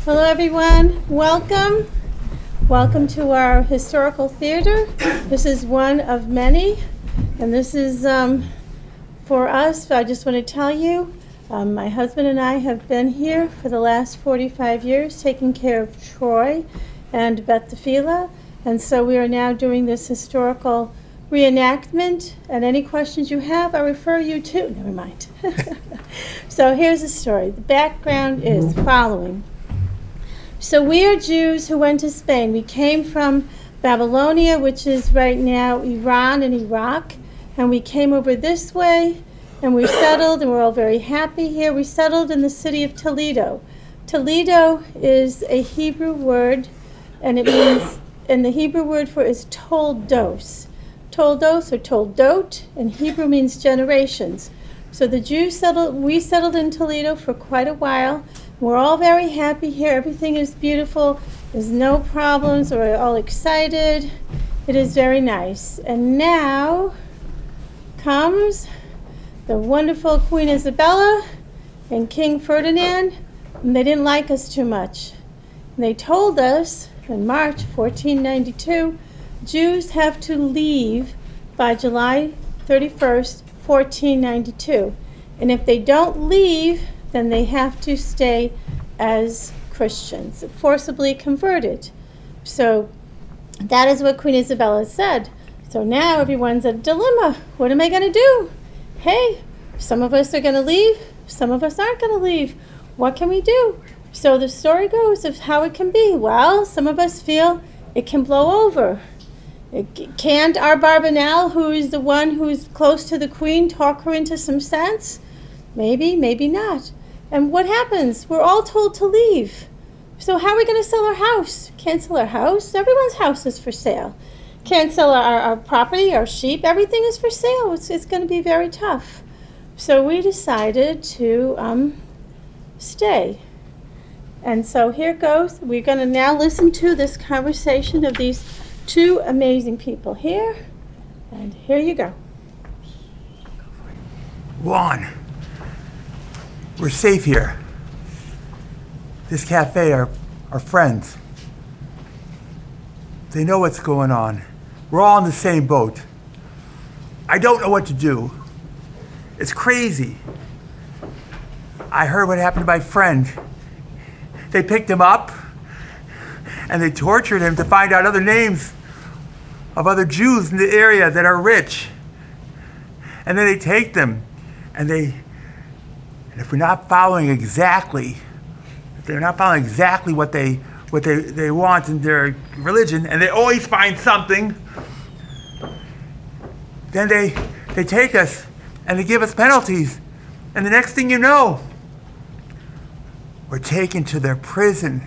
Hello everyone, welcome. Welcome to our historical theater. This is one of many, and this is for us. I just want to tell you, my husband and I have been here for the last 45 years taking care of Troy and Beth the Fila, and so we are now doing this historical reenactment, and any questions you have, I refer you to, never mind. So here's the story. The background is the following. So we are Jews who went to Spain. We came from Babylonia, which is right now Iran and Iraq, and we came over this way, and we settled, and we're all very happy here. We settled in the city of Toledo. Toledo is a Hebrew word, and it means, and the Hebrew word for it is toldos. Toldos or toldot in Hebrew means generations. So the Jews we settled in Toledo for quite a while. We're all very happy here. Everything is beautiful. There's no problems. We're all excited. It is very nice. And now comes the wonderful Queen Isabella and King Ferdinand, and they didn't like us too much. And they told us in March 1492, Jews have to leave by July 31st, 1492. And if they don't leave, then they have to stay as Christians, forcibly converted. So that is what Queen Isabella said. So now everyone's at a dilemma. What am I going to do? Hey, some of us are going to leave, some of us aren't going to leave. What can we do? So the story goes of how it can be. Well, some of us feel it can blow over. Can't our Barbanel, who is the one who's close to the queen, talk her into some sense? Maybe, maybe not. And what happens? We're all told to leave. So how are we going to sell our house? Can't sell our house. Everyone's house is for sale. Can't sell our property, our sheep. Everything is for sale. It's going to be very tough. So we decided to stay. And so here goes. We're going to now listen to this conversation of these two amazing people here. And here you go. Juan, we're safe here. This cafe are friends. They know what's going on. We're all in the same boat. I don't know what to do. It's crazy. I heard what happened to my friend. They picked him up and they tortured him to find out other names of other Jews in the area that are rich. And then they take them and if we're not following exactly, if they're not following exactly what they want in their religion, and they always find something, then they take us and they give us penalties. And the next thing you know, we're taken to their prison.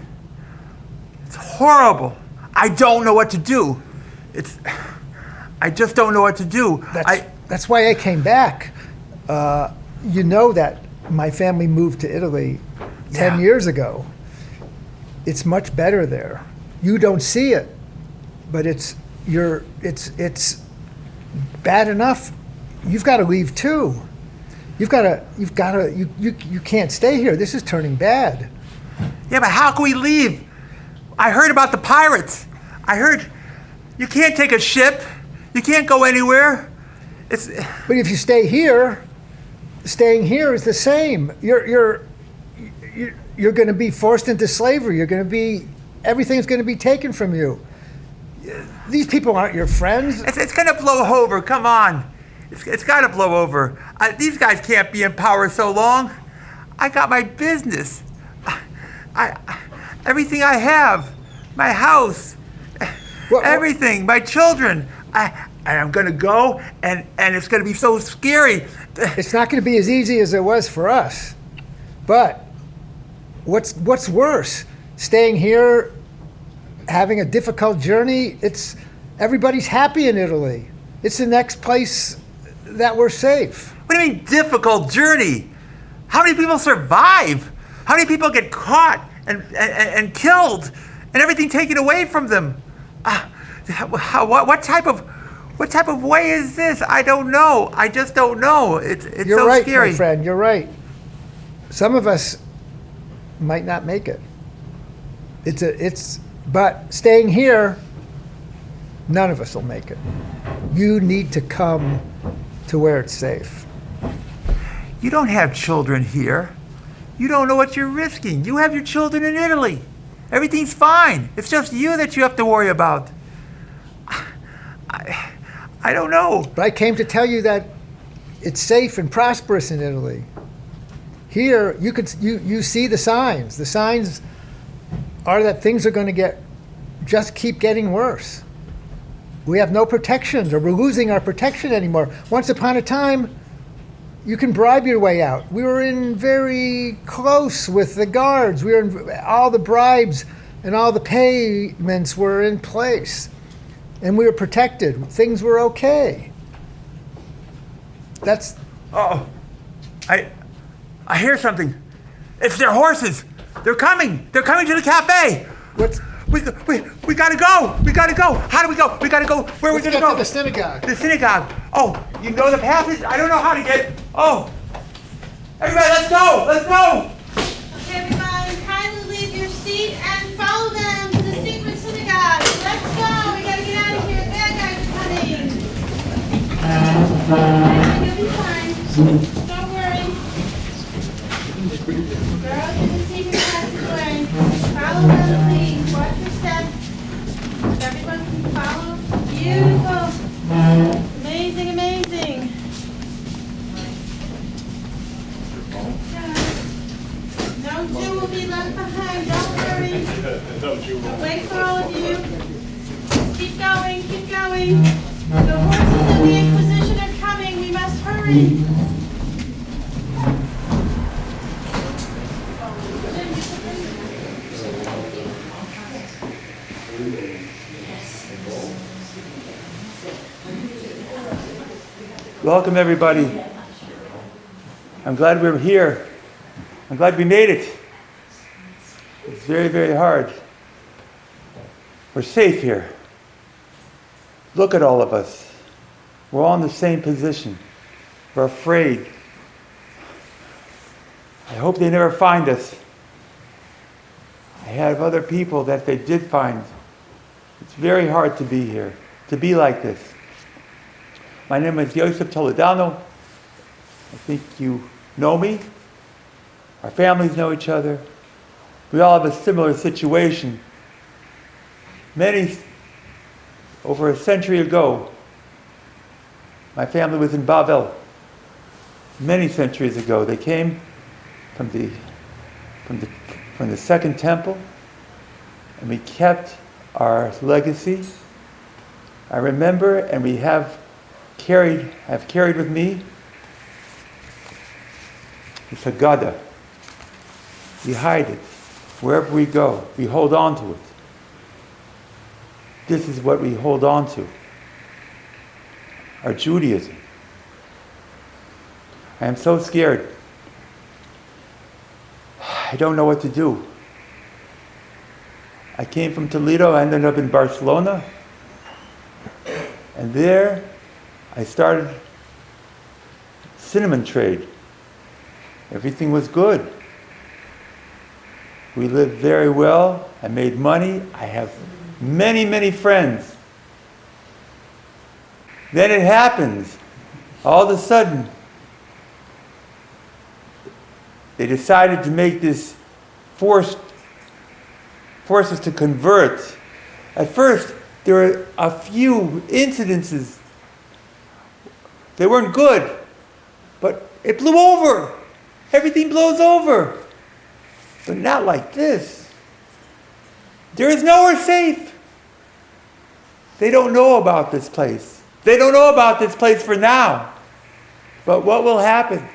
It's horrible. I don't know what to do. I just don't know what to do. That's why I came back. You know that my family moved to Italy 10 years ago. It's much better there. You don't see it, but it's bad enough. You've got to leave too. You can't stay here. This is turning bad. Yeah, but how can we leave? I heard about the pirates. I heard you can't take a ship. You can't go anywhere. But if you stay here, staying here is the same. You're going to be forced into slavery. Everything's going to be taken from you. These people aren't your friends. It's going to blow over. Come on. It's got to blow over. These guys can't be in power so long. I got my business. Everything I have, my house, everything, my children. I'm going to go, and it's going to be so scary. It's not going to be as easy as it was for us. But what's worse? Staying here, having a difficult journey? Everybody's happy in Italy. It's the next place that we're safe. What do you mean difficult journey? How many people survive? How many people get caught and killed and everything taken away from them? What type of way is this? I don't know. I just don't know. It's You're so right, scary. my friend. You're right. Some of us might not make it. But staying here, none of us will make it. You need to come to where it's safe. You don't have children here. You don't know what you're risking. You have your children in Italy. Everything's fine. It's just you that you have to worry about. I don't know. But I came to tell you that it's safe and prosperous in Italy. Here, you see the signs. The signs are that things are going to just keep getting worse. We have no protections, or we're losing our protection anymore. Once upon a time, you can bribe your way out. We were in very close with the guards. All the bribes and all the payments were in place. And we were protected. Things were okay. Oh, I hear something. It's their horses. They're coming. They're coming to the cafe. We gotta go. We gotta go. How do we go? We gotta go. Where are we gonna go? To the synagogue. The synagogue. Oh, you know the passage? I don't know how to get. Oh, everybody, let's go. Let's go. Okay, everybody, kindly leave your seat and follow them to the secret synagogue. Let's go. We gotta get out of here. Bad guys are coming. You'll be fine. Don't worry. Girls in the secret passageway. Follow them, please. Watch your step. If everyone can follow. Beautiful. Amazing, amazing. No Jew will be left behind. Don't worry. I'll wait for all of you. Keep going, keep going. The horses of the Inquisition are coming. We must hurry. Welcome, everybody. I'm glad we're here. I'm glad we made it. It's very, very hard. We're safe here. Look at all of us. We're all in the same position. We're afraid. I hope they never find us. I have other people that they did find. It's very hard to be here, to be like this. My name is Joseph Toledano. I think you know me. Our families know each other. We all have a similar situation. Over a century ago, my family was in Babel. Many centuries ago, they came from the Second Temple, and we kept our legacy. I remember, and we have carried with me the Haggadah. We hide it. Wherever we go, we hold on to it. This is what we hold on to. Our Judaism. I am so scared. I don't know what to do. I came from Toledo, I ended up in Barcelona. And there, I started cinnamon trade. Everything was good. We lived very well. I made money. I have many, many friends. Then it happens. All of a sudden, they decided to make this force us to convert. At first, there were a few incidences. They weren't good, but it blew over. Everything blows over. But not like this. There is nowhere safe. They don't know about this place. They don't know about this place for now. But what will happen?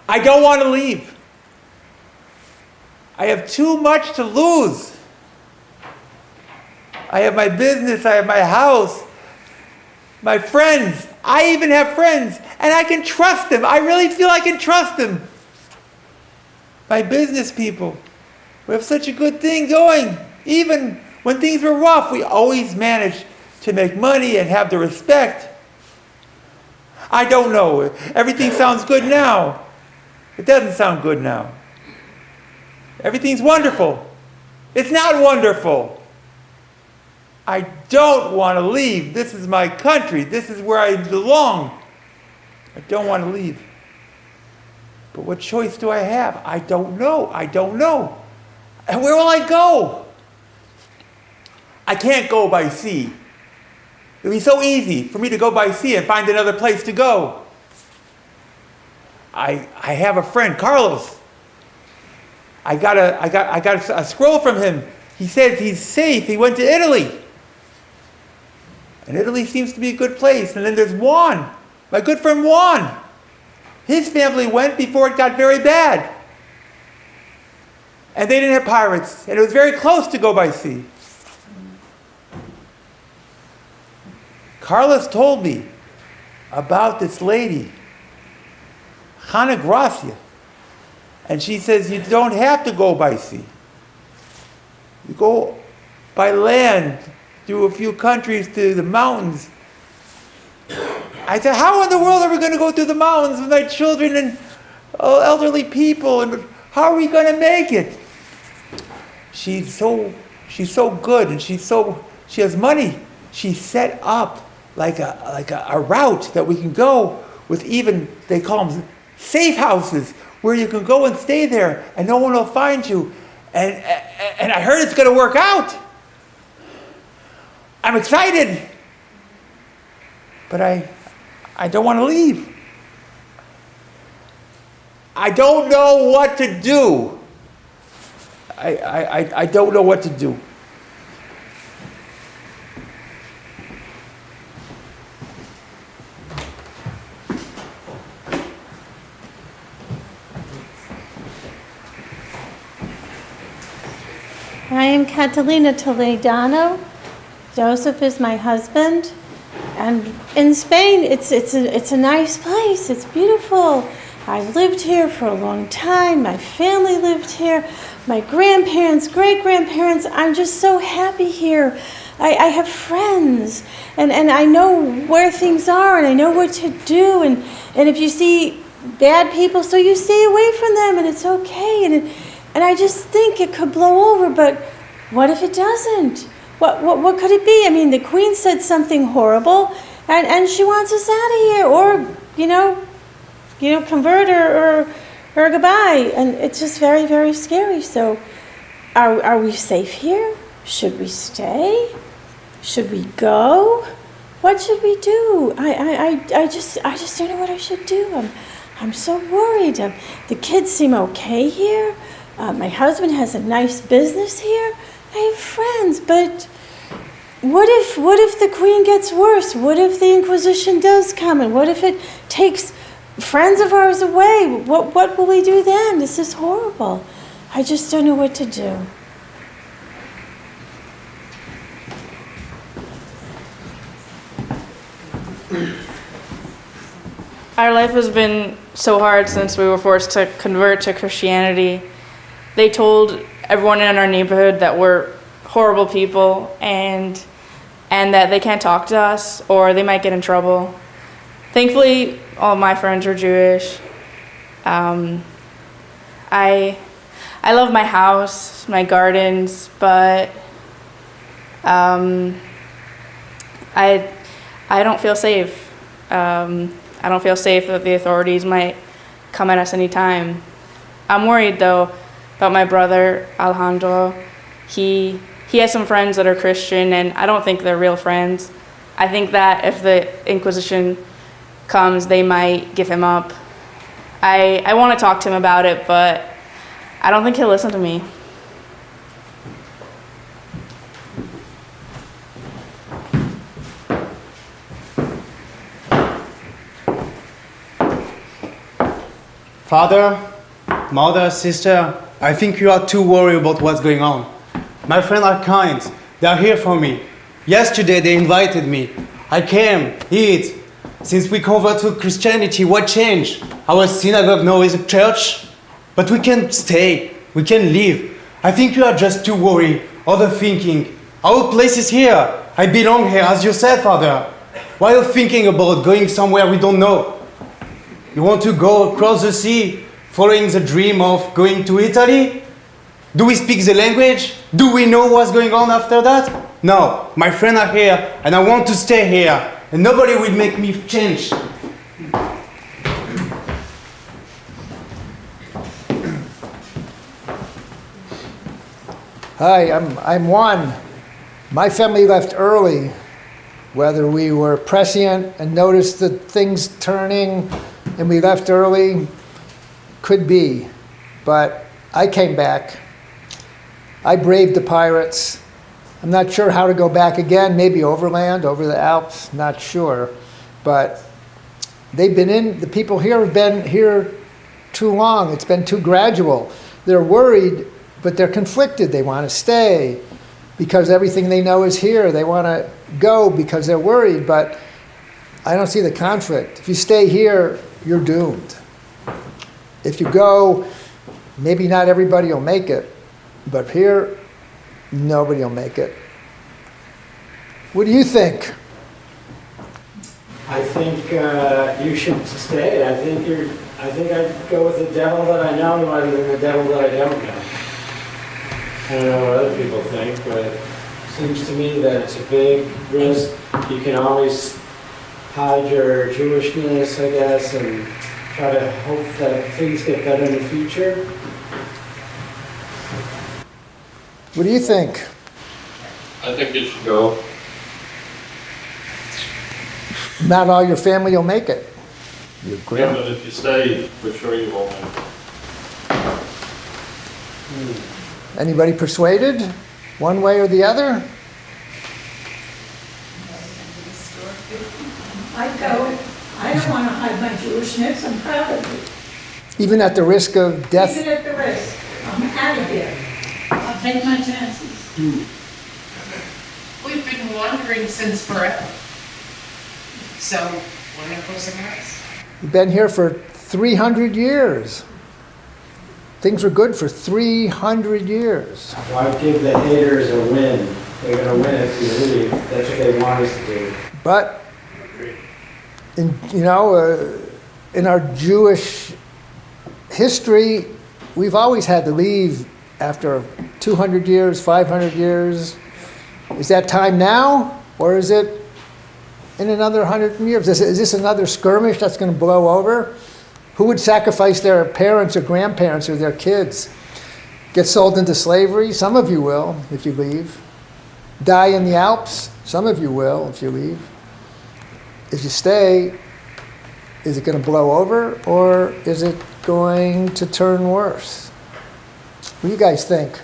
I don't want to leave. I have too much to lose. I have my business, I have my house, my friends. I even have friends, and I can trust them. I really feel I can trust them. My business people. We have such a good thing going. Even when things were rough, we always managed to make money and have the respect. I don't know. Everything sounds good now. It doesn't sound good now. Everything's wonderful. It's not wonderful. I don't want to leave. This is my country. This is where I belong. I don't want to leave. But what choice do I have? I don't know. I don't know. And where will I go? I can't go by sea. It would be so easy for me to go by sea and find another place to go. I have a friend, Carlos. I got a scroll from him. He says he's safe. He went to Italy. And Italy seems to be a good place. And then there's Juan, my good friend Juan. His family went before it got very bad. And they didn't have pirates. And it was very close to go by sea. Carlos told me about this lady, Juana Gracia. And she says, you don't have to go by sea. You go by land, through a few countries to the mountains. I said, how in the world are we going to go through the mountains with my children and elderly people? And how are we going to make it? She's so good, and she has money. She set up like a route that we can go with, even, they call them safe houses, where you can go and stay there and no one will find you. And I heard it's going to work out. I'm excited. But I don't want to leave. I don't know what to do. I don't know what to do. I am Catalina Toledano. Joseph is my husband. And in Spain, it's a nice place. It's beautiful. I've lived here for a long time. My family lived here. My grandparents, great-grandparents. I'm just so happy here. I have friends. And I know where things are, and I know what to do. And if you see bad people, so you stay away from them, and it's okay. And I just think it could blow over, but what if it doesn't? What could it be? I mean, the Queen said something horrible, and she wants us out of here, or convert or goodbye, and it's just very, very scary. So, are we safe here? Should we stay? Should we go? What should we do? I just don't know what I should do. I'm so worried. The kids seem okay here. My husband has a nice business here. I have friends, but what if the Queen gets worse? What if the Inquisition does come? And what if it takes friends of ours away? What will we do then? This is horrible. I just don't know what to do. Our life has been so hard since we were forced to convert to Christianity. They told everyone in our neighborhood that we're horrible people and that they can't talk to us or they might get in trouble. Thankfully, all my friends are Jewish. I love my house, my gardens, but I don't feel safe. I don't feel safe that the authorities might come at us anytime. I'm worried though about my brother Alejandro. He has some friends that are Christian, and I don't think they're real friends. I think that if the Inquisition comes, they might give him up. I want to talk to him about it, but I don't think he'll listen to me. Father, mother, sister, I think you are too worried about what's going on. My friends are kind. They are here for me. Yesterday they invited me. I came, eat. Since we convert to Christianity, what changed? Our synagogue now is a church. But we can stay. We can live. I think you are just too worried, overthinking. Our place is here. I belong here, as you said, Father. Why are you thinking about going somewhere we don't know? You want to go across the sea, following the dream of going to Italy? Do we speak the language? Do we know what's going on after that? No, my friends are here and I want to stay here and nobody will make me change. Hi, I'm Juan. My family left early. Whether we were prescient and noticed the things turning and we left early, could be. But I came back. I braved the pirates. I'm not sure how to go back again, maybe overland, over the Alps, not sure. But the people here have been here too long. It's been too gradual. They're worried, but they're conflicted. They want to stay because everything they know is here. They want to go because they're worried, but I don't see the conflict. If you stay here, you're doomed. If you go, maybe not everybody will make it, but here, nobody will make it. What do you think? I think you should stay. I think I'd go with the devil that I know rather than the devil that I don't know. I don't know what other people think, but it seems to me that it's a big risk. You can always hide your Jewishness, I guess, and try to hope that things get better in the future. What do you think? I think you should go. Not all your family will make it. Your Yeah, grand- but if you stay, for sure you won't. Anybody persuaded, one way or the other? I go. I don't want to hide my Jewishness. I'm proud of it. Even at the risk of death? Even at the risk. I'm out of here. I'll take my chances. We've been wandering since forever. So, why not go somewhere else? You've been here for 300 years. Things were good for 300 years. Why give the haters a win? They're going to win if you leave. That's what they want us to do. But, in our Jewish history, we've always had to leave after 200 years, 500 years. Is that time now, or is it in another 100 years? Is this another skirmish that's going to blow over? Who would sacrifice their parents or grandparents or their kids? Get sold into slavery? Some of you will if you leave. Die in the Alps? Some of you will if you leave. If you stay, is it going to blow over or is it going to turn worse? What do you guys think?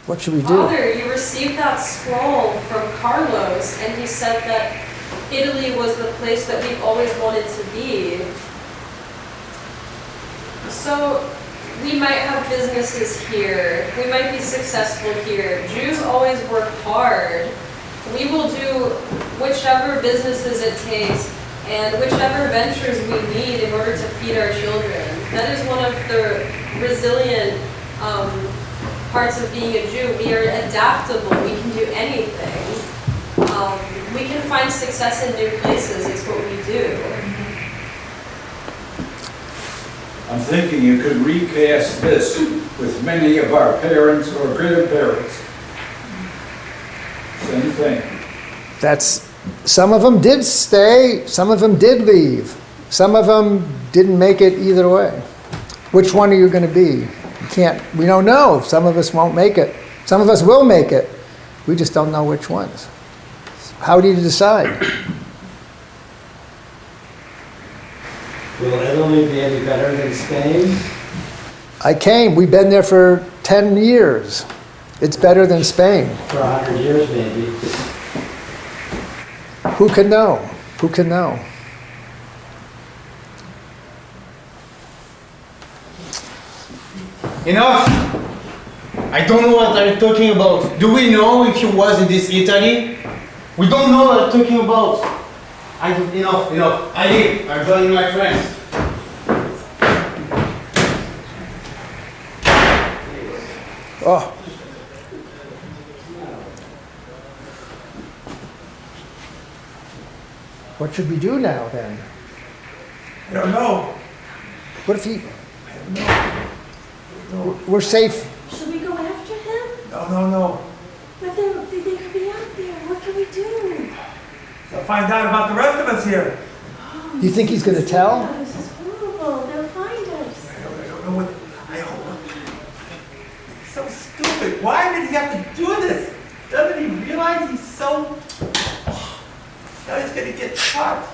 What should we do? Father, you received that scroll from Carlos, and he said that Italy was the place that we've always wanted to be. So we might have businesses here. We might be successful here. Jews always work hard. We will do whichever businesses it takes and whichever ventures we need in order to feed our children. That is one of the resilient parts of being a Jew. We are adaptable. We can do anything. We can find success in new places. It's what we do. I'm thinking you could recast this with many of our parents or grandparents. Same thing. Some of them did stay, some of them did leave. Some of them didn't make it either way. Which one are you going to be? We don't know. Some of us won't make it. Some of us will make it. We just don't know which ones. How do you decide? Will Italy be any better than Spain? I came. We've been there for 10 years. It's better than Spain. For 100 years, maybe. Who can know? Who can know? Enough! I don't know what I'm talking about. Do we know if you was in this Italy? We don't know what I'm talking about. Enough. I leave. I'm joining my friends. Oh. What should we do now then? I don't know. What if he... We're safe. Should we go after him? No. But they could be out there. What can we do? They'll find out about the rest of us here. You think he's gonna tell? Oh, this is horrible. They'll find us. I don't know what. I hope. It's so stupid. Why did he have to do this? Doesn't he realize he's so. Now he's gonna get caught.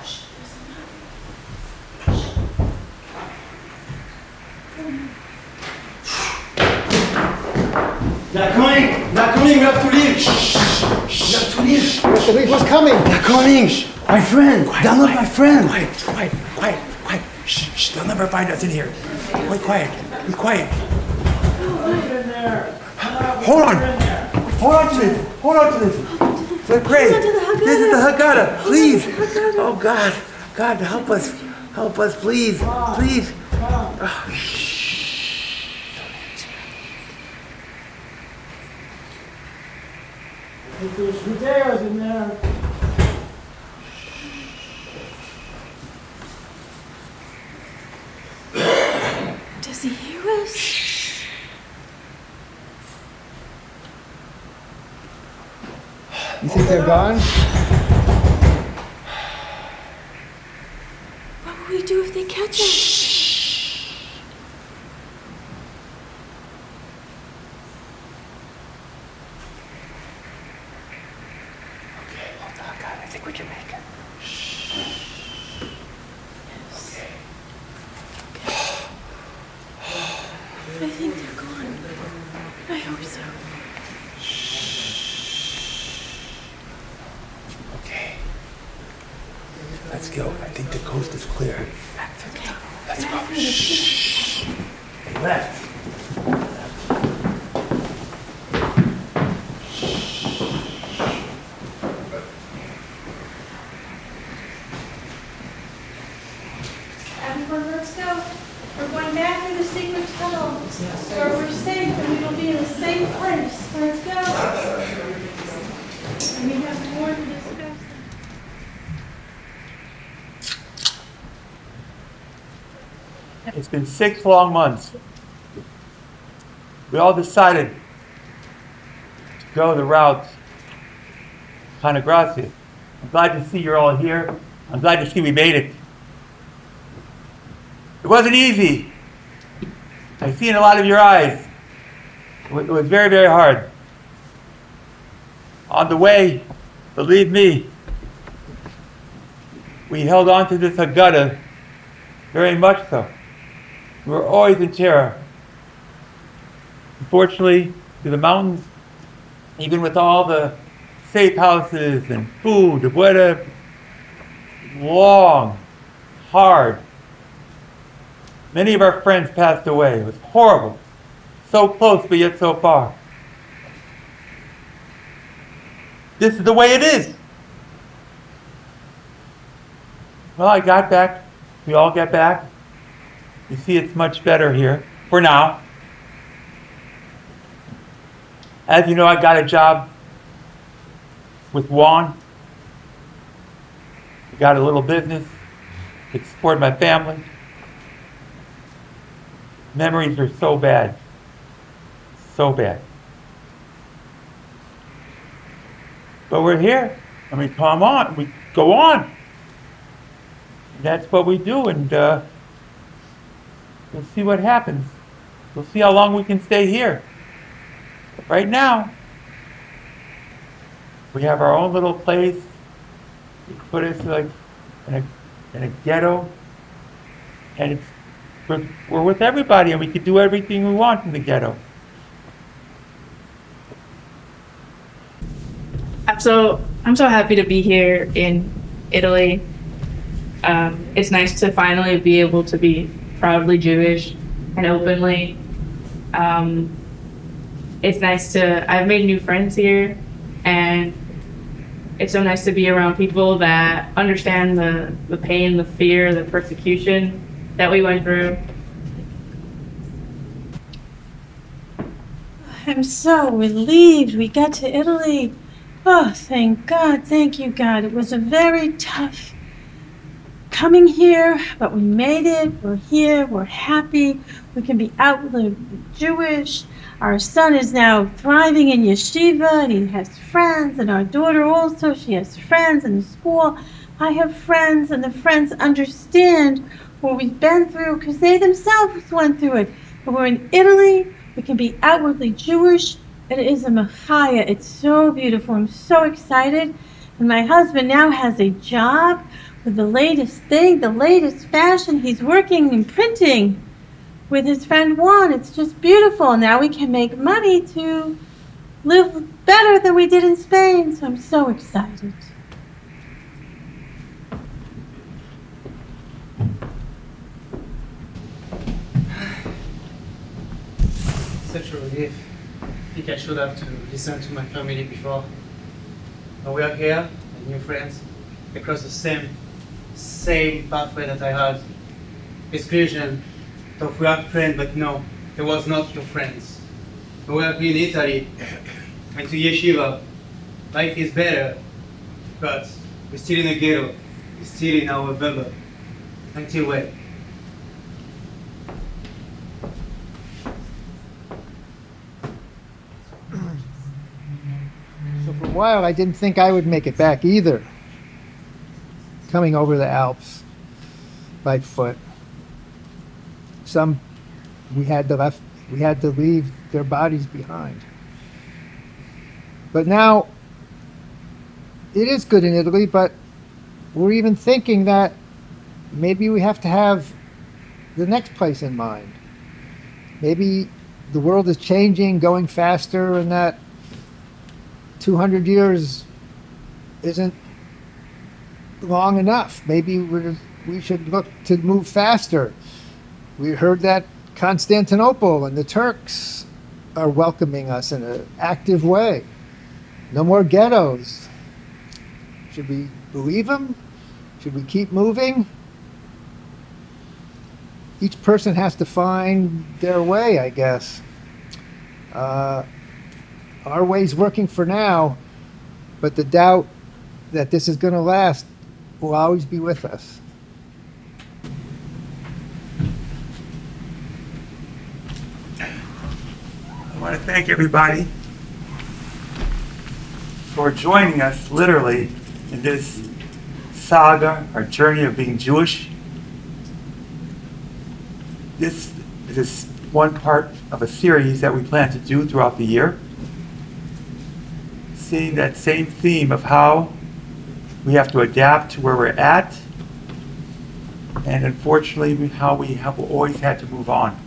They're coming! They're coming! We have to leave! Shh! We have to leave! We have to leave. What's coming? They're coming! My friend! They're not my friend! Quiet. Shh. They'll never find us in here. Be quiet. Hold on to this. We're great. This is the Haggadah. Please. Oh God, help us, please. Oh, shh. There's Judeans in there. Does he hear us? You think they're gone? What will we do if they catch us? Okay, hold on, God. I think we can make it. Shh. Okay. I think they're gone. I hope so. Okay. Let's go. I think the coast is clear. Back to the top. Let's go. Shh. Left. Everyone, let's go. We're going back to the secret tunnel where we're safe and we will be in a safe place. Let's go. And we have more to discuss. It's been 6 long months. We all decided to go the route Pana Gracia. I'm glad to see you're all here. I'm glad to see we made it. It wasn't easy. I see in a lot of your eyes. It was very, very hard. On the way, believe me, we held on to this Haggadah very much so. We were always in terror. Unfortunately, through the mountains, even with all the safe houses and food, whatever, long, hard. Many of our friends passed away. It was horrible. So close, but yet so far. This is the way it is. Well, I got back. We all got back. You see, it's much better here, for now. As you know, I got a job with Juan. I got a little business to support my family. Memories are so bad. So bad. But we're here. I mean, come on. We go on. And that's what we do, and we'll see what happens. We'll see how long we can stay here. But right now, we have our own little place. You put us like in a ghetto, and we're with everybody, and we can do everything we want in the ghetto. I'm so happy to be here in Italy. It's nice to finally be able to be proudly Jewish and openly. It's nice I've made new friends here, and it's so nice to be around people that understand the pain, the fear, the persecution that we went through. I'm so relieved we got to Italy. Oh, thank God. Thank you, God. It was a very tough coming here, but we made it. We're here. We're happy. We can be outwardly Jewish. Our son is now thriving in yeshiva, and he has friends. And our daughter also, she has friends in the school. I have friends, and the friends understand what we've been through because they themselves went through it. But we're in Italy. We can be outwardly Jewish. It is a machaya. It's so beautiful. I'm so excited. And my husband now has a job with the latest thing, the latest fashion. He's working in printing with his friend Juan. It's just beautiful. Now we can make money to live better than we did in Spain. So I'm so excited. Such a relief. I think I should have to listen to my family before. But we are here, and new friends, across the same pathway that I had. Exclusion. Thought we are friends, but no, it was not your friends. We were here in Italy, went to yeshiva. Life is better, but we're still in a ghetto. We're still in our bubble. Until when? So for a while, I didn't think I would make it back either. Coming over the Alps by foot. Some we had to leave their bodies behind. But now it is good in Italy, but we're even thinking that maybe we have to have the next place in mind. Maybe the world is changing, going faster, and that 200 years isn't long enough. Maybe we should look to move faster. We heard that Constantinople and the Turks are welcoming us in an active way. No more ghettos. Should we believe them? Should we keep moving? Each person has to find their way, I guess. Our way's working for now, but the doubt that this is going to last will always be with us. I want to thank everybody for joining us literally in this saga, our journey of being Jewish. This is one part of a series that we plan to do throughout the year, seeing that same theme of how we have to adapt to where we're at, and unfortunately how we have always had to move on.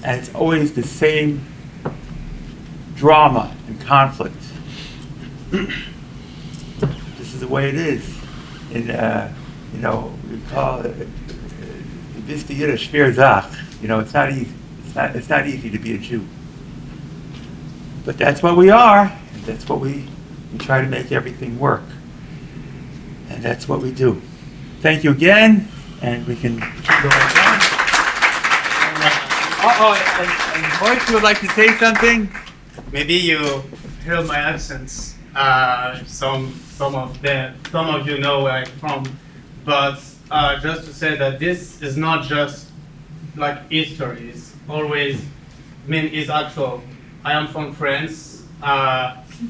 And it's always the same drama and conflict. This is the way it is. And we call it bist du jeder schwer Sach. It's not easy. It's not easy to be a Jew. But that's what we are, and that's what we try to make everything work. And that's what we do. Thank you again, and we can go on. And Moshe would like to say something. Maybe you heard my accents. Some of you know where I'm from, but just to say that this is not just like history. It's always, it's actual. I am from France.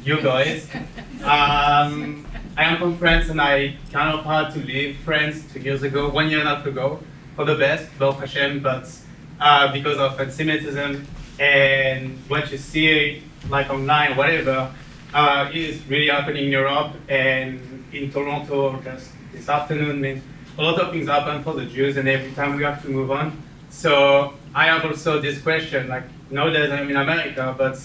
You guys. I am from France, and I kind of had to leave France 2 years ago, 1 year and a half ago, for the best, Baruch Hashem, but because of anti-Semitism and what you see, like online, whatever, is really happening in Europe and in Toronto just this afternoon. A lot of things happen for the Jews, and every time we have to move on. So I have also this question, like nowadays I'm in America, but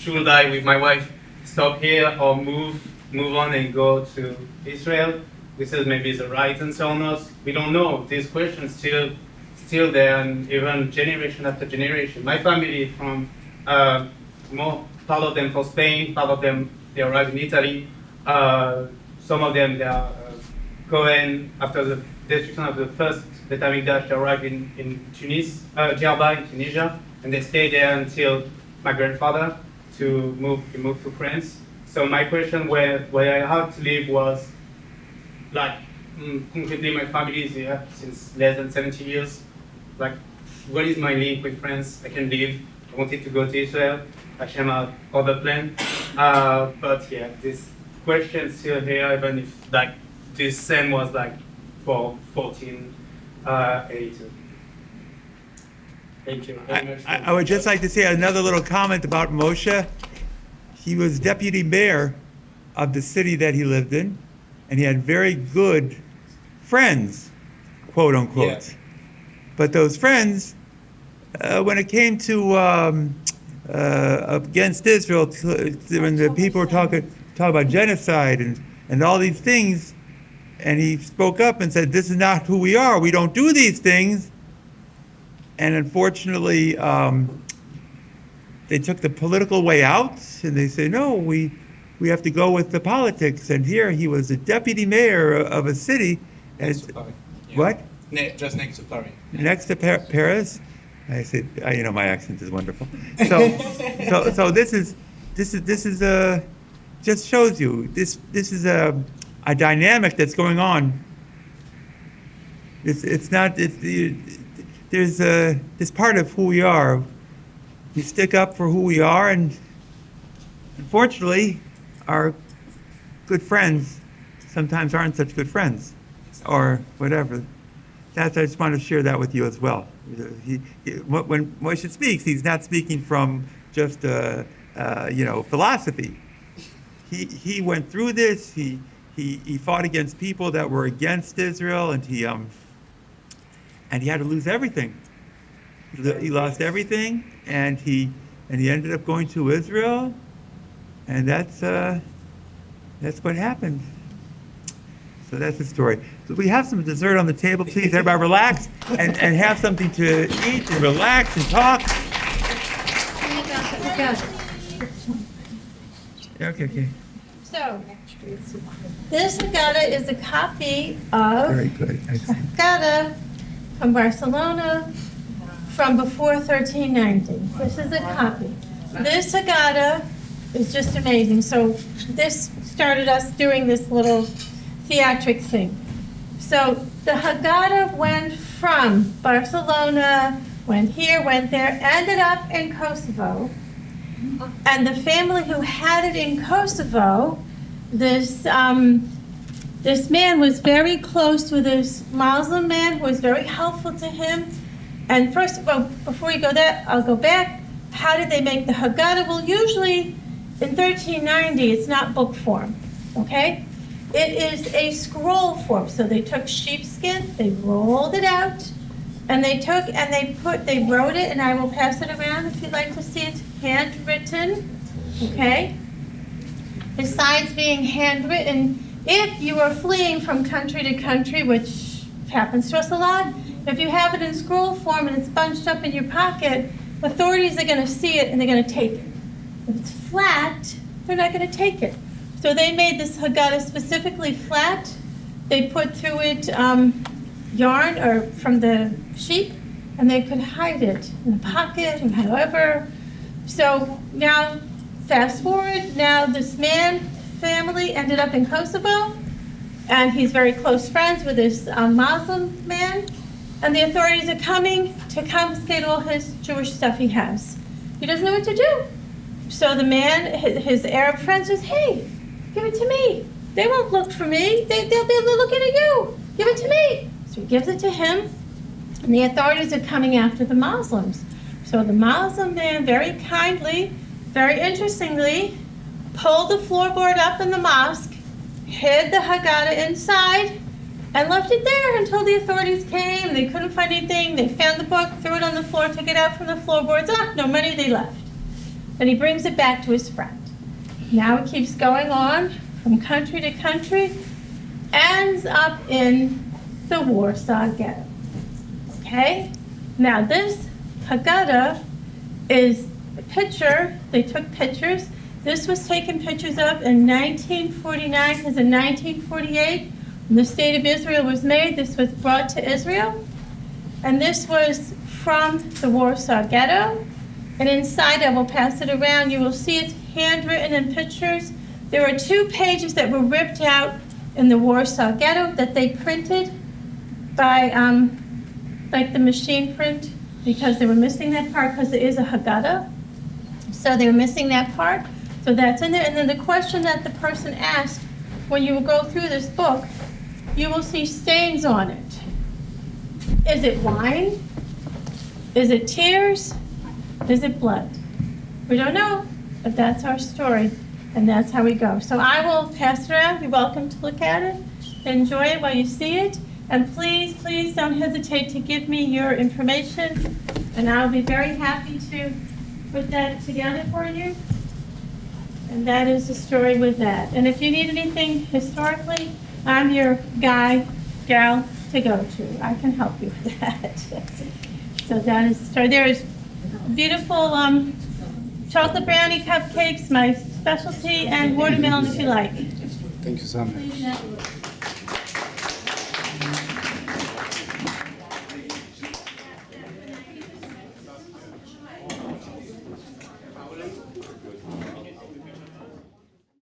should I, with my wife, stop here or move on and go to Israel? This is maybe the right answer or not. We don't know. These questions still there, and even generation after generation. My family from part of them from Spain, part of them they arrived in Italy. Some of them they are Cohen after the destruction of the first Beit Dash. They arrived in Tunis, Djerba in Tunisia, and they stayed there until my grandfather moved to France. So my question where I had to live was like concretely, my family is here since less than 70 years. Like, what is my link with France? I can leave. I wanted to go to Israel. Actually, I'm other plan. But yeah, this question still here, even if like this same was like for 1482. Thank you very much. I would just like to say another little comment about Moshe. He was deputy mayor of the city that he lived in, and he had very good friends, quote unquote. Yeah. But those friends, when it came to against Israel, when the people were talking about genocide and all these things, and he spoke up and said, "This is not who we are. We don't do these things." And unfortunately, they took the political way out, and they say, "No, we have to go with the politics." And here he was a deputy mayor of a city. As, what? Just next to Paris. Next to Paris. I said, my accent is wonderful. So this is just shows you this is a dynamic that's going on. It's part of who we are. We stick up for who we are, and unfortunately, our good friends sometimes aren't such good friends, or whatever. I just want to share that with you as well. When Moshe speaks, he's not speaking from just philosophy. He went through this. He fought against people that were against Israel, and he had to lose everything. He lost everything, and he ended up going to Israel, and that's what happened. So that's the story. So we have some dessert on the table, please. Everybody relax and have something to eat and relax and talk. Okay. So, this Haggadah is a copy of Very good. Excellent. Haggadah from Barcelona from before 1390. This is a copy. This Haggadah is just amazing. So this started us doing this little theatric thing. So the Haggadah went from Barcelona, went here, went there, ended up in Kosovo. And the family who had it in Kosovo, this man was very close with this Muslim man who was very helpful to him. And first of all, before you go there, I'll go back. How did they make the Haggadah? Well, usually in 1390, it's not book form, okay? It is a scroll form. So they took sheepskin, they rolled it out, and they wrote it, and I will pass it around if you'd like to see it handwritten, okay? Besides being handwritten, if you are fleeing from country to country, which happens to us a lot, if you have it in scroll form and it's bunched up in your pocket, authorities are going to see it and they're going to take it. If it's flat, they're not going to take it. So they made this Haggadah specifically flat. They put through it yarn or from the sheep, and they could hide it in a pocket and however. So now, fast forward, now this family ended up in Kosovo, and he's very close friends with this Muslim man, and the authorities are coming to confiscate all his Jewish stuff he has. He doesn't know what to do. So the man, his Arab friend says, "Hey, give it to me. They won't look for me. They're looking at you. Give it to me." So he gives it to him, and the authorities are coming after the Muslims. So the Muslim man very kindly, very interestingly, pulled the floorboard up in the mosque, hid the Haggadah inside, and left it there until the authorities came. They couldn't find anything. They found the book, threw it on the floor, took it out from the floorboards. No money, they left. Then he brings it back to his friend. Now it keeps going on from country to country, ends up in the Warsaw Ghetto. Okay? Now this Haggadah is a picture. They took pictures. This was taken pictures of in 1949, because in 1948, when the State of Israel was made, this was brought to Israel. And this was from the Warsaw Ghetto. And inside, I will pass it around, you will see it's handwritten in pictures. There are 2 pages that were ripped out in the Warsaw Ghetto that they printed by, like the machine print, because they were missing that part because it is a Haggadah. So they were missing that part. So that's in there. And then the question that the person asked, when you go through this book, you will see stains on it. Is it wine? Is it tears? Is it blood? We don't know, but that's our story, and that's how we go. So I will pass it around. You're welcome to look at it, enjoy it while you see it, and please, please don't hesitate to give me your information, and I'll be very happy to put that together for you. And that is the story with that. And if you need anything historically, I'm your guy, gal to go to. I can help you with that. So that is the story. There is beautiful chocolate brownie cupcakes, my specialty, and watermelon if you like. Thank you so much. Please,